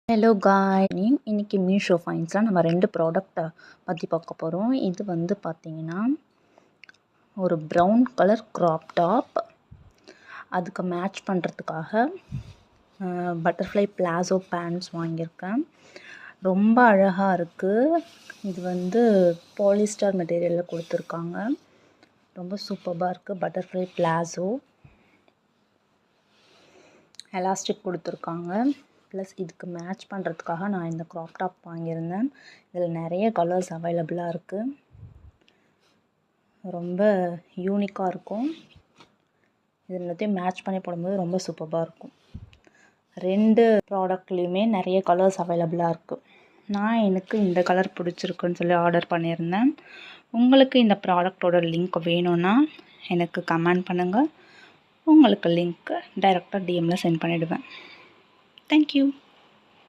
Hello இன்னைக்கு மீஷோ ஃபைன்ஸில் நம்ம 2 ப்ராடக்ட்டை பற்றி பார்க்க போகிறோம். இது வந்து பார்த்திங்கன்னா ஒரு ப்ரௌன் கலர் க்ராப் டாப். அதுக்கு மேட்ச் பண்ணுறதுக்காக பட்டர்ஃப்ளை பிளாசோ பேண்ட்ஸ் வாங்கியிருக்கேன். ரொம்ப அழகாக இருக்குது. இது வந்து பாலிஸ்டர் மெட்டீரியலில் கொடுத்துருக்காங்க. ரொம்ப சூப்பராக இருக்குது. பட்டர்ஃப்ளை பிளாசோ எலாஸ்டிக் கொடுத்துருக்காங்க. ப்ளஸ் இதுக்கு மேட்ச் பண்ணுறதுக்காக நான் இந்த க்ராப் டாப் வாங்கியிருந்தேன். இதில் நிறைய கலர்ஸ் அவைலபிளாக இருக்குது. ரொம்ப யூனிக்காக இருக்கும். இது எல்லாத்தையும் மேட்ச் பண்ணி போடும்போது ரொம்ப சூப்பராக இருக்கும். 2 ப்ராடக்ட்லேயுமே நிறைய கலர்ஸ் அவைலபிளாக இருக்குது. எனக்கு இந்த கலர் பிடிச்சிருக்குன்னு சொல்லி ஆர்டர் பண்ணியிருந்தேன். உங்களுக்கு இந்த ப்ராடக்டோட லிங்க் வேணும்னா எனக்கு கமெண்ட் பண்ணுங்கள். உங்களுக்கு லிங்க்கு டைரெக்டாக டிஎம்மில் சென்ட் பண்ணிவிடுவேன். தேங்க்யூ.